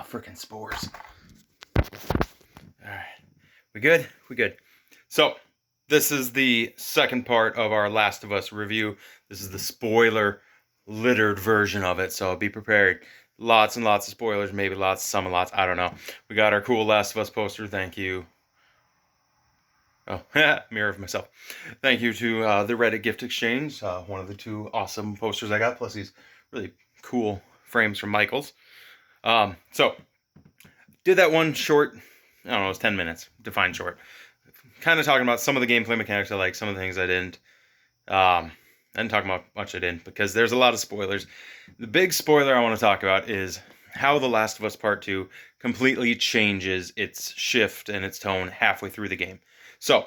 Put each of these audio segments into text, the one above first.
freaking spores. Alright. We good? We good. So, this is the second part of our Last of Us review. This is the spoiler-littered version of it, so be prepared. Lots and lots of spoilers, maybe lots, some lots, I don't know. We got our cool Last of Us poster, thank you. Oh, mirror of myself. Thank you to the Reddit Gift Exchange, one of the two awesome posters I got, plus these really cool frames from Michaels. So, did that one short, I don't know, it was 10 minutes, defined short. Kind of talking about some of the gameplay mechanics I like, some of the things I didn't. I didn't talk about much I didn't, because there's a lot of spoilers. The big spoiler I want to talk about is how The Last of Us Part 2 completely changes its shift and its tone halfway through the game. So,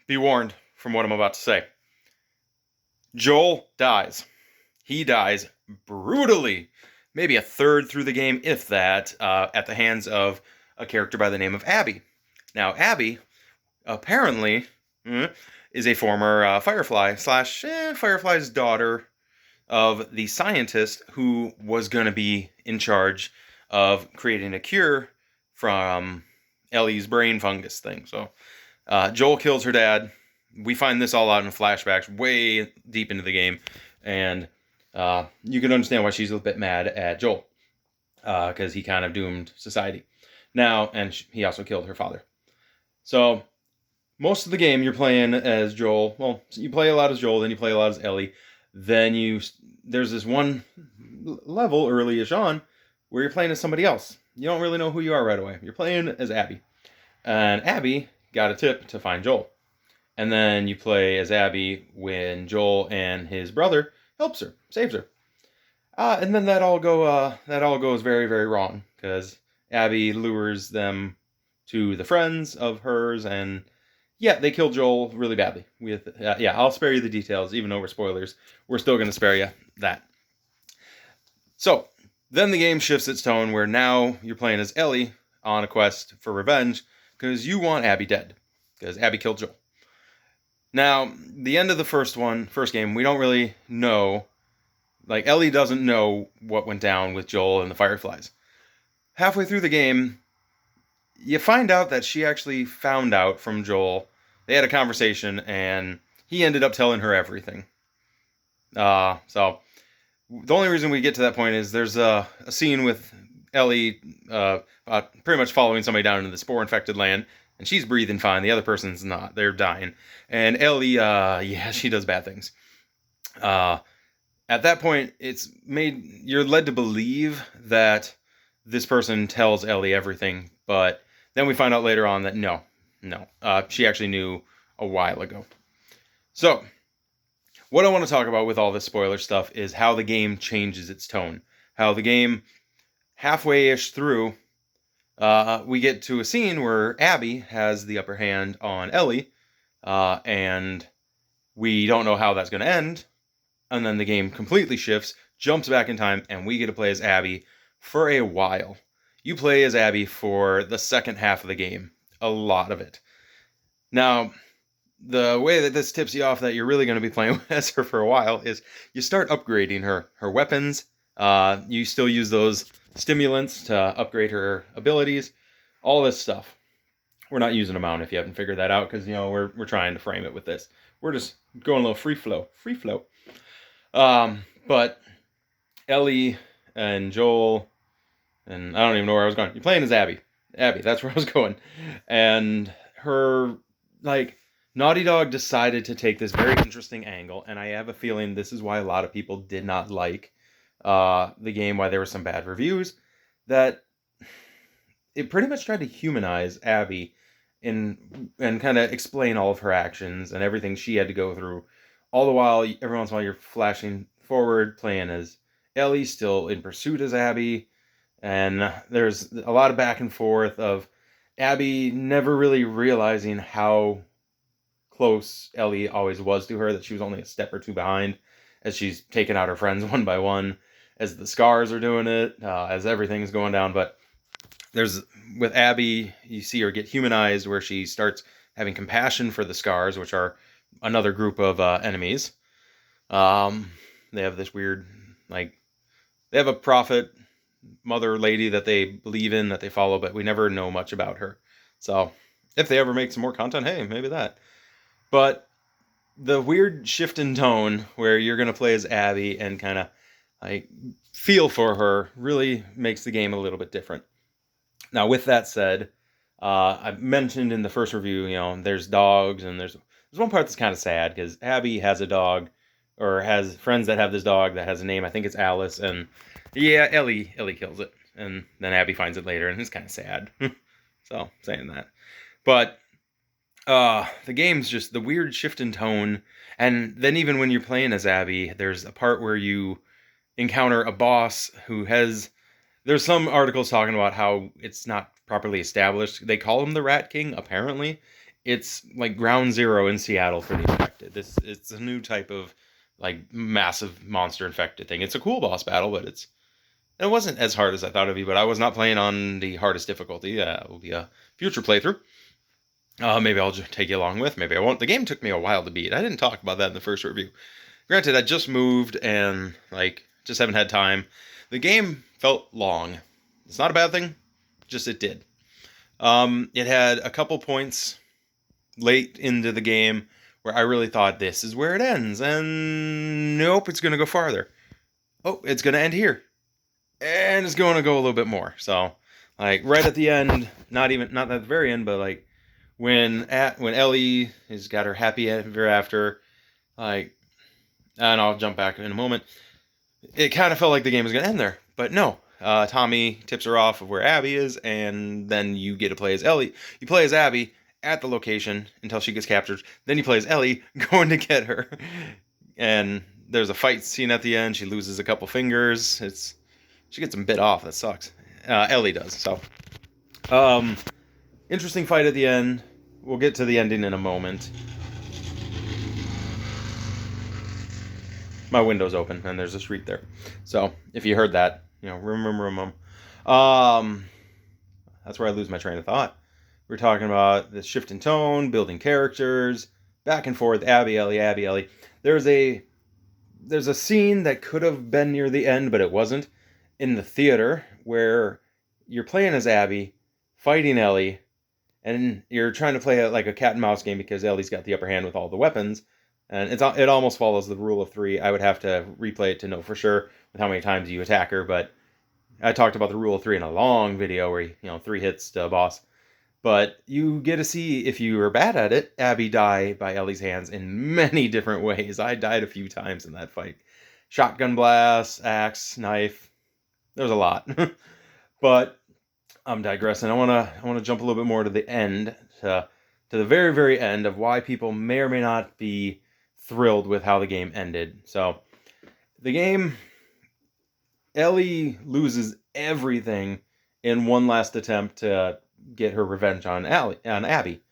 be warned from what I'm about to say. Joel dies. He dies brutally, maybe a third through the game, if that, at the hands of a character by the name of Abby. Now, Abby, apparently, is a former Firefly / Firefly's daughter of the scientist who was going to be in charge of creating a cure from Ellie's brain fungus thing. So, Joel kills her dad. We find this all out in flashbacks way deep into the game. And you can understand why she's a little bit mad at Joel. Because he kind of doomed society. Now, and he also killed her father. So, most of the game you're playing as Joel. Well, you play a lot as Joel, then you play a lot as Ellie. Then there's this one level early-ish on where you're playing as somebody else. You don't really know who you are right away. You're playing as Abby. And Abby got a tip to find Joel. And then you play as Abby when Joel and his brother helps her, saves her. And then that all goes very, very wrong, because Abby lures them to the friends of hers, and yeah, they kill Joel really badly. I'll spare you the details, even though we're spoilers. We're still going to spare you that. So, then the game shifts its tone, where now you're playing as Ellie on a quest for revenge, because you want Abby dead, because Abby killed Joel. Now, the end of the first game, we don't really know. Like, Ellie doesn't know what went down with Joel and the Fireflies. Halfway through the game, you find out that she actually found out from Joel. They had a conversation, and he ended up telling her everything. So, the only reason we get to that point is there's a scene with Ellie pretty much following somebody down into the spore-infected land, and she's breathing fine. The other person's not. They're dying. And Ellie, she does bad things. At that point, you're led to believe that this person tells Ellie everything, but then we find out later on that no, she actually knew a while ago. So, what I want to talk about with all this spoiler stuff is how the game changes its tone. How the game, halfway-ish through, we get to a scene where Abby has the upper hand on Ellie, and we don't know how that's going to end. And then the game completely shifts, jumps back in time, and we get to play as Abby for a while. You play as Abby for the second half of the game. A lot of it. Now, the way that this tips you off that you're really going to be playing as her for a while is you start upgrading her weapons. You still use those stimulants to upgrade her abilities. All this stuff. We're not using them out if you haven't figured that out, because, we're trying to frame it with this. We're just going a little free flow. But Ellie and Joel, and I don't even know where I was going. You're playing as Abby. Abby, that's where I was going. And her, Naughty Dog decided to take this very interesting angle, and I have a feeling this is why a lot of people did not like the game, why there were some bad reviews, that it pretty much tried to humanize Abby and kind of explain all of her actions and everything she had to go through. All the while, every once in a while, you're flashing forward, playing as Ellie, still in pursuit as Abby. And there's a lot of back and forth of Abby never really realizing how close Ellie always was to her, that she was only a step or two behind, as she's taking out her friends one by one, as the scars are doing it, as everything's going down. But with Abby, you see her get humanized, where she starts having compassion for the scars, which are another group of enemies. They have this weird, they have a prophet mother lady that they believe in, that they follow, but we never know much about her. So if they ever make some more content, hey, maybe that. But the weird shift in tone where you're going to play as Abby and kind of like feel for her really makes the game a little bit different. Now, with that said, I mentioned in the first review, there's dogs, and there's one part that's kind of sad because Abby has a dog, or has friends that have this dog that has a name. I think it's Alice, and yeah, Ellie kills it, and then Abby finds it later, and it's kind of sad. So saying that, but the game's just the weird shift in tone, and then even when you're playing as Abby, there's a part where you encounter a boss who has. There's some articles talking about how it's not properly established. They call him the Rat King, apparently. It's like ground zero in Seattle for the infected. It's a new type of like massive monster infected thing. It's a cool boss battle, but it wasn't as hard as I thought it'd be, but I was not playing on the hardest difficulty. It will be a future playthrough. Maybe I'll just take you along with. Maybe I won't. The game took me a while to beat. I didn't talk about that in the first review. Granted, I just moved and just haven't had time. The game felt long. It's not a bad thing, just it did. It had a couple points late into the game where I really thought this is where it ends, and nope, it's going to go farther. Oh, it's going to end here, and it's going to go a little bit more. So, right at the end, not at the very end, but when Ellie has got her happy ever after, and I'll jump back in a moment. It kind of felt like the game was going to end there, but no. Tommy tips her off of where Abby is, and then you get to play as Ellie. You play as Abby at the location until she gets captured. Then you play as Ellie going to get her. And there's a fight scene at the end. She loses a couple fingers. She gets them bit off. That sucks. Ellie does. So, interesting fight at the end. We'll get to the ending in a moment. My window's open, and there's a street there. So, if you heard that, room. That's where I lose my train of thought. We're talking about the shift in tone, building characters, back and forth, Abby, Ellie. There's a scene that could have been near the end, but it wasn't, in the theater, where you're playing as Abby, fighting Ellie, and you're trying to play a cat and mouse game because Ellie's got the upper hand with all the weapons. And it almost follows the rule of 3. I would have to replay it to know for sure with how many times you attack her. But I talked about the rule of 3 in a long video where 3 hits to a boss. But you get to see, if you are bad at it, Abby die by Ellie's hands in many different ways. I died a few times in that fight. Shotgun blast, axe, knife. There's a lot. But I'm digressing. I want to jump a little bit more to the end, to the very, very end of why people may or may not be thrilled with how the game ended. So, the game, Ellie loses everything in one last attempt to get her revenge on Abby.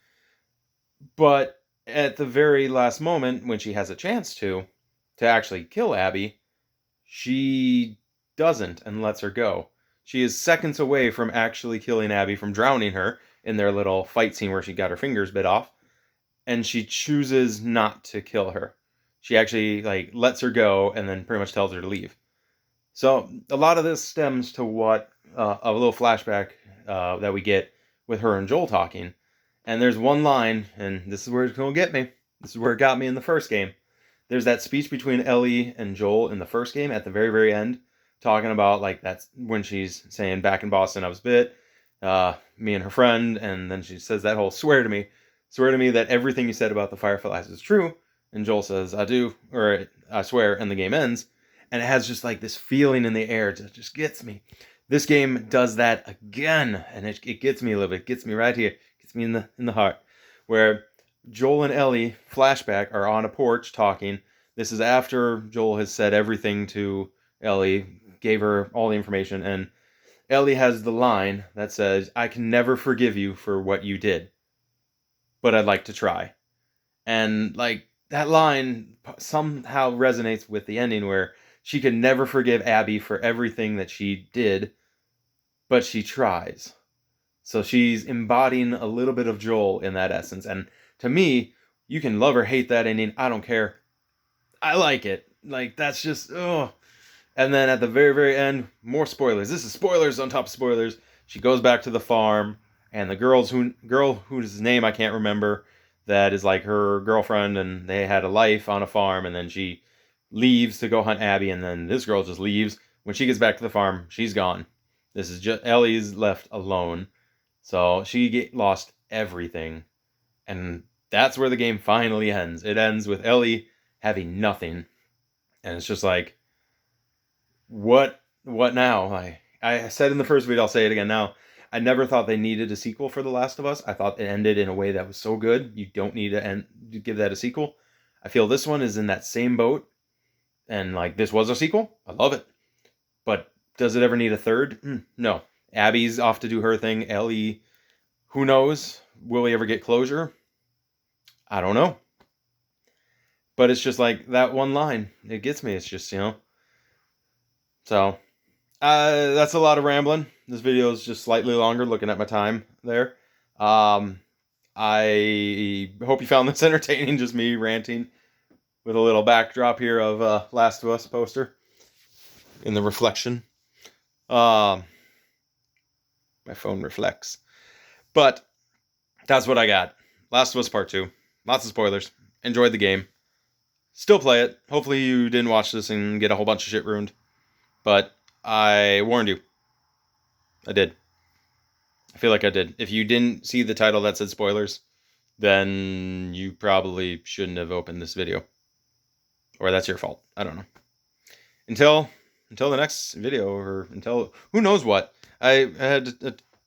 But at the very last moment, when she has a chance to actually kill Abby, she doesn't and lets her go. She is seconds away from actually killing Abby, from drowning her in their little fight scene where she got her fingers bit off. And she chooses not to kill her. She actually lets her go and then pretty much tells her to leave. So a lot of this stems to what a little flashback that we get with her and Joel talking. And there's one line, and this is where it's going to get me. This is where it got me in the first game. There's that speech between Ellie and Joel in the first game at the very, very end, talking about that's when she's saying, back in Boston I was bit, me and her friend, and then she says that whole swear to me that everything you said about the Fireflies is true. And Joel says, I do, or I swear, and the game ends. And it has just this feeling in the air. It just gets me. This game does that again, and it gets me a little bit. It gets me right here. It gets me in the heart. Where Joel and Ellie, flashback, are on a porch talking. This is after Joel has said everything to Ellie, gave her all the information, and Ellie has the line that says, I can never forgive you for what you did, but I'd like to try. And that line somehow resonates with the ending, where she can never forgive Abby for everything that she did, but she tries. So she's embodying a little bit of Joel in that essence. And to me, you can love or hate that ending. I don't care. I like it. That's just, And then at the very, very end, more spoilers. This is spoilers on top of spoilers. She goes back to the farm, and the girl whose name I can't remember, that is like her girlfriend, and they had a life on a farm, and then she leaves to go hunt Abby, and then this girl just leaves. When she gets back to the farm, she's gone. This is just Ellie's left alone, so she lost everything, and that's where the game finally ends. It ends with Ellie having nothing, and it's just like, what now? I said in the first video, I'll say it again now. I never thought they needed a sequel for The Last of Us. I thought it ended in a way that was so good, you don't need to give that a sequel. I feel this one is in that same boat, and like, this was a sequel. I love it. But does it ever need a third? No. Abby's off to do her thing. Ellie, who knows? Will we ever get closure? I don't know. But it's just like that one line. It gets me. It's just, So, that's a lot of rambling. This video is just slightly longer, looking at my time there. I hope you found this entertaining, just me ranting with a little backdrop here of Last of Us poster in the reflection. My phone reflects. But that's what I got. Last of Us Part 2. Lots of spoilers. Enjoyed the game. Still play it. Hopefully you didn't watch this and get a whole bunch of shit ruined. But I warned you. I did. I feel like I did. If you didn't see the title that said spoilers, then you probably shouldn't have opened this video. Or that's your fault. I don't know. Until the next video, or until who knows what. I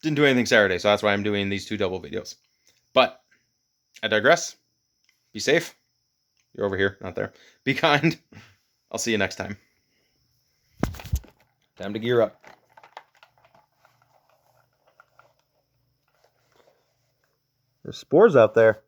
didn't do anything Saturday, so that's why I'm doing these 2 double videos. But I digress. Be safe. You're over here, not there. Be kind. I'll see you next time. Time to gear up. There's spores out there.